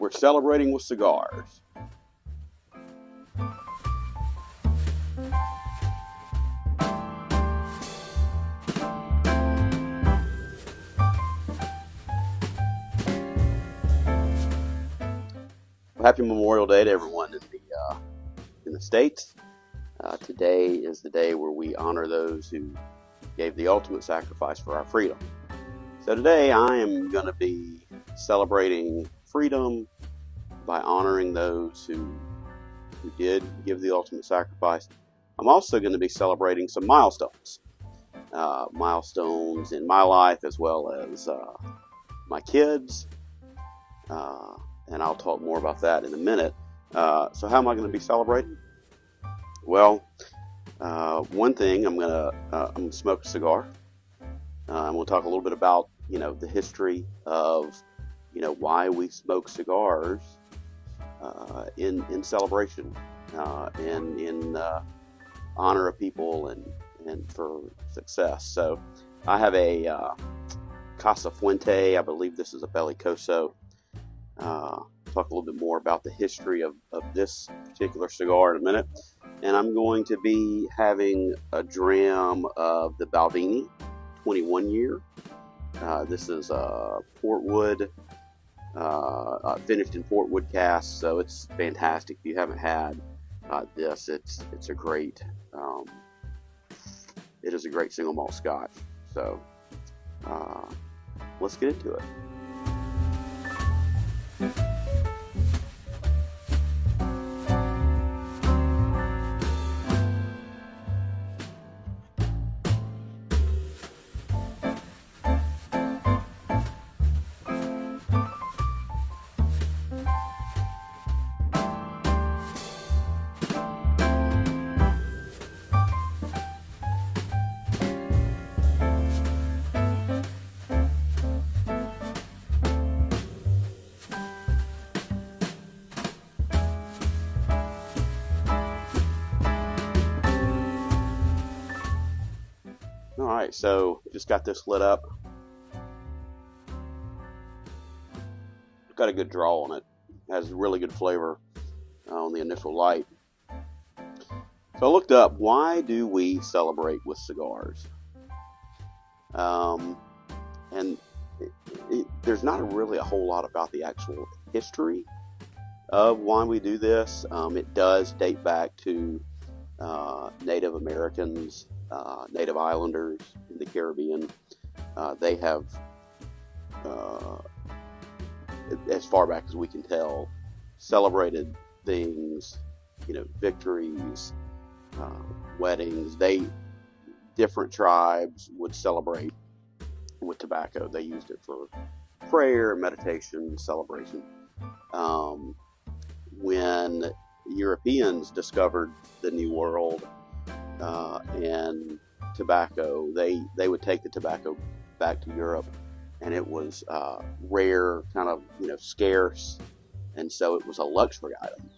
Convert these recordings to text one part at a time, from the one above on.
We're celebrating with cigars. Well, happy Memorial Day to everyone in the States. Today is the day where we honor those who gave the ultimate sacrifice for our freedom. So today I am going to be celebrating freedom by honoring those who did give the ultimate sacrifice. I'm also going to be celebrating some milestones. Milestones in my life as well as my kids. And I'll talk more about that in a minute. So how am I going to be celebrating? Well, one thing, I'm going to smoke a cigar. I'm going to talk a little bit about, the history of, why we smoke cigars in celebration and in honor of people and for success. So I have a Casa Fuente. I believe this is a Bellicoso. Talk a little bit more about the history of this particular cigar in a minute. And I'm going to be having a dram of the Balvenie 21 year. This is Portwood, finished in Portwood cask, so it's fantastic. If you haven't had this, it's a great, it is a great single malt Scotch. So let's get into it. Alright, so just got this lit up. Got a good draw on it. Has really good flavor on the initial light. So I looked up, why do we celebrate with cigars? And there's not really a whole lot about the actual history of why we do this. It does date back to Native Americans, Native Islanders in the Caribbean. They have, as far back as we can tell, celebrated things, victories, weddings. Different tribes would celebrate with tobacco. They used it for prayer, meditation, celebration. When Europeans discovered the New World, and tobacco, they would take the tobacco back to Europe, and it was rare, kind of scarce, and so it was a luxury item.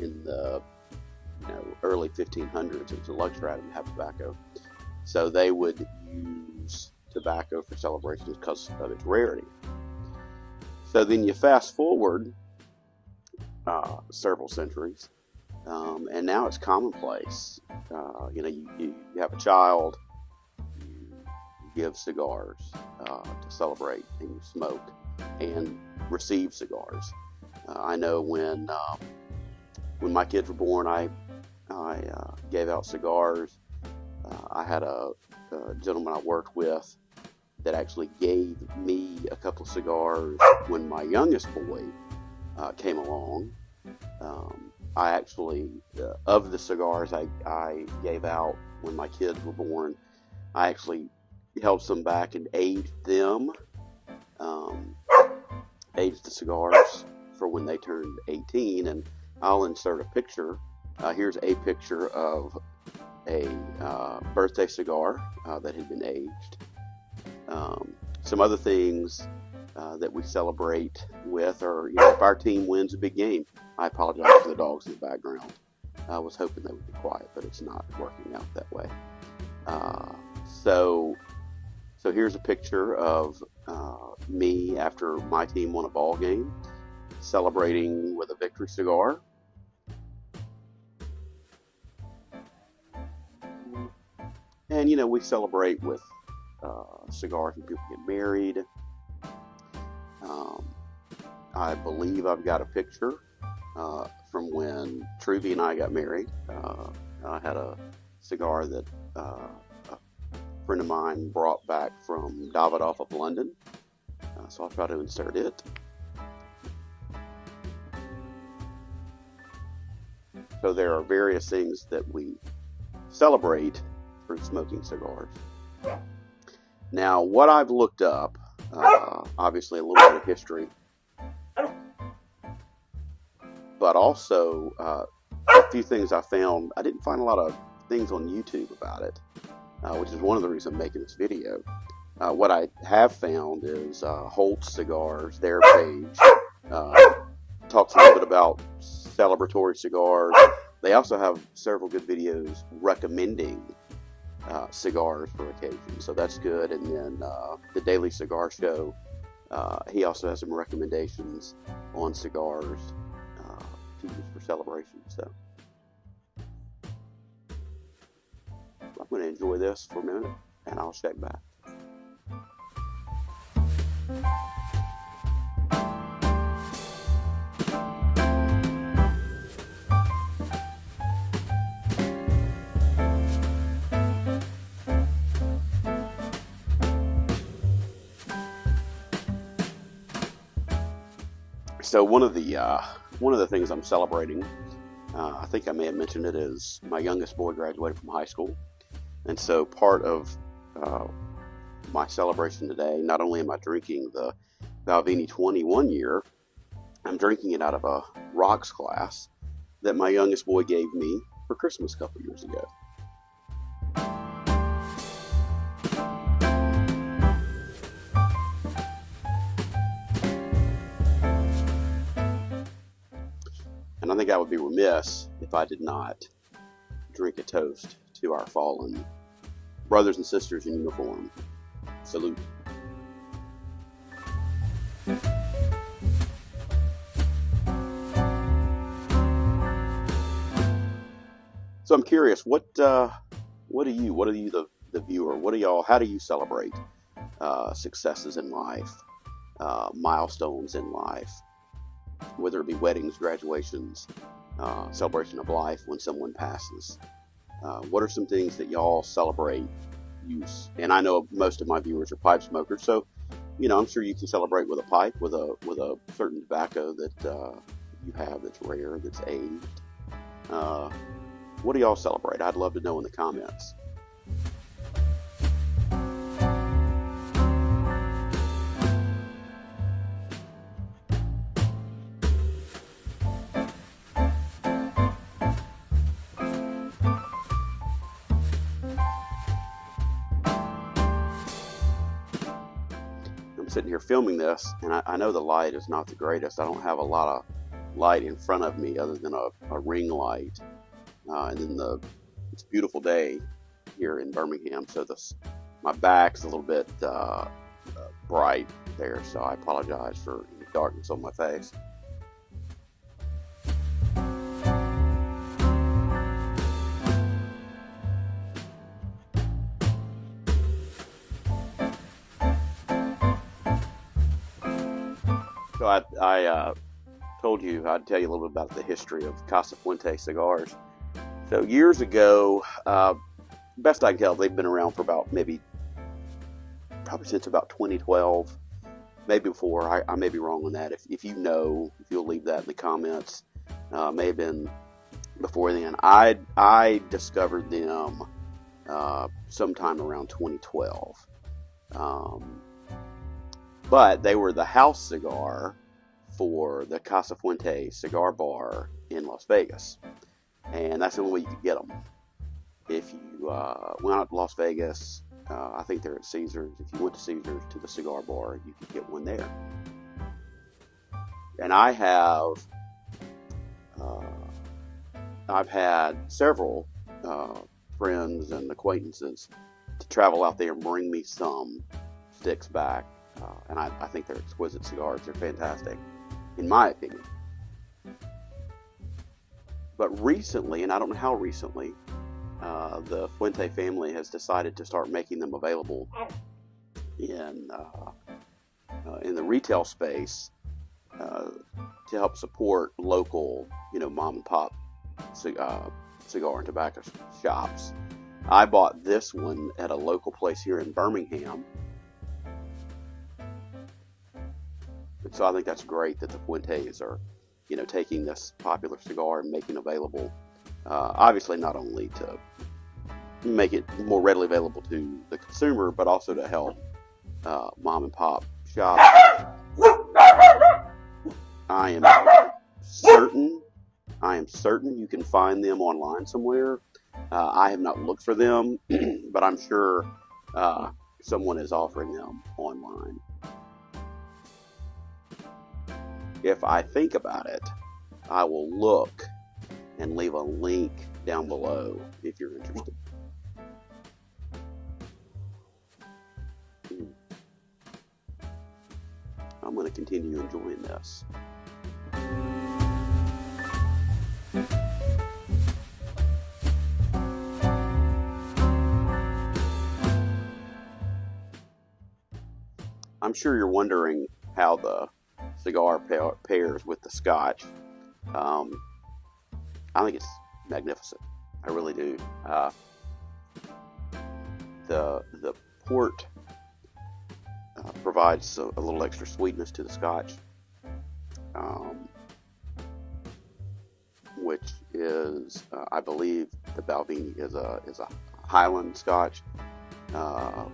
In the early 1500s, it was a luxury item to have tobacco, so they would use tobacco for celebrations because of its rarity. So then you fast forward several centuries. And now it's commonplace. You have a child, you give cigars to celebrate, and you smoke and receive cigars. I know when my kids were born, I gave out cigars. I had a gentleman I worked with that actually gave me a couple of cigars when my youngest boy came along. I actually, of the cigars I gave out when my kids were born, I actually held some back and aged them, aged the cigars for when they turned 18, and I'll insert a picture. Here's a picture of a birthday cigar that had been aged. Some other things that we celebrate with are, if our team wins a big game. I apologize for the dogs in the background. I was hoping they would be quiet, but it's not working out that way. So here's a picture of me after my team won a ball game, celebrating with a victory cigar. And, we celebrate with cigars when people get married. I believe I've got a picture from when Truby and I got married. I had a cigar that a friend of mine brought back from Davidoff of London. So I'll try to insert it. So there are various things that we celebrate through smoking cigars. Now, what I've looked up, obviously a little bit of history, but also a few things I found. I didn't find a lot of things on YouTube about it, which is one of the reasons I'm making this video. What I have found is Holt Cigars, their page, talks a little bit about celebratory cigars. They also have several good videos recommending cigars for occasions, so that's good. And then the Daily Cigar Show, he also has some recommendations on cigars to use for celebration. So I'm going to enjoy this for a minute, and I'll check back. So one of the things I'm celebrating, I think I may have mentioned it, is my youngest boy graduated from high school, and so part of my celebration today, not only am I drinking the Balvenie 21 year, I'm drinking it out of a rocks glass that my youngest boy gave me for Christmas a couple years ago. And I think I would be remiss if I did not drink a toast to our fallen brothers and sisters in uniform. Salute. So I'm curious, what do you, the viewer, how do you celebrate successes in life, milestones in life, whether it be weddings, graduations, celebration of life when someone passes? What are some things that y'all celebrate? Use? And I know most of my viewers are pipe smokers, so I'm sure you can celebrate with a pipe, with a certain tobacco that you have that's rare, that's aged. What do y'all celebrate? I'd love to know in the comments. I'm sitting here filming this, and I know the light is not the greatest. I don't have a lot of light in front of me other than a ring light. And then it's a beautiful day here in Birmingham, so my back's a little bit bright there, so I apologize for any darkness on my face. So I told you I'd tell you a little bit about the history of Casa Fuente cigars. So years ago, best I can tell, they've been around for probably since about 2012, maybe before. I may be wrong on that. If you know, if you'll leave that in the comments, may have been before then. I discovered them sometime around 2012. But they were the house cigar for the Casa Fuente cigar bar in Las Vegas. And that's the only way you could get them. If you went out to Las Vegas, I think they're at Caesars. If you went to Caesars to the cigar bar, you could get one there. And I've had several friends and acquaintances to travel out there and bring me some sticks back And I think they're exquisite cigars. They're fantastic, in my opinion. But recently, and I don't know how recently, the Fuente family has decided to start making them available in the retail space to help support local, mom and pop cigar and tobacco shops. I bought this one at a local place here in Birmingham. And so I think that's great that the Fuentes are, taking this popular cigar and making available, obviously not only to make it more readily available to the consumer, but also to help mom and pop shops. I am certain you can find them online somewhere. I have not looked for them, but I'm sure someone is offering them online. If I think about it, I will look and leave a link down below if you're interested. I'm going to continue enjoying this. I'm sure you're wondering how the cigar pairs with the Scotch. I think it's magnificent. I really do. The port provides a little extra sweetness to the Scotch, which is, I believe, the Balvenie is a Highland Scotch,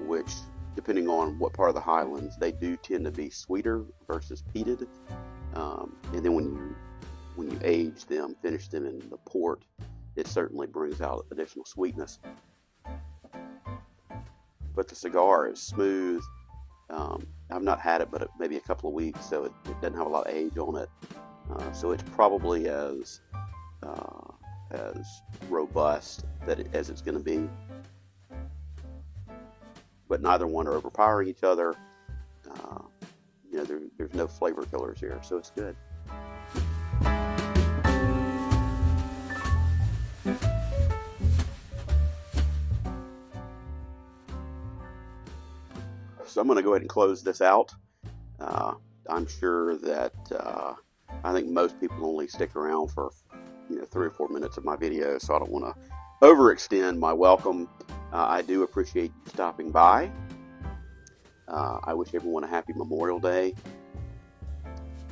which, depending on what part of the Highlands, they do tend to be sweeter versus peated. And then when you age them, finish them in the port, it certainly brings out additional sweetness. But the cigar is smooth. I've not had it but maybe a couple of weeks, so it doesn't have a lot of age on it. So it's probably as robust as it's going to be. But neither one are overpowering each other. There's no flavor killers here, so it's good. So I'm going to go ahead and close this out. I'm sure that I think most people only stick around for 3 or 4 minutes of my video, so I don't want to overextend my welcome. I do appreciate you stopping by. I wish everyone a happy Memorial Day.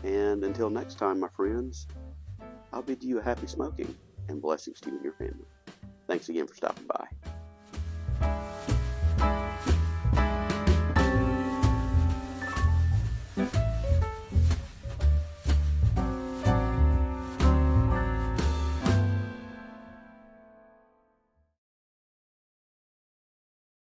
And until next time, my friends, I'll bid you a happy smoking and blessings to you and your family. Thanks again for stopping by.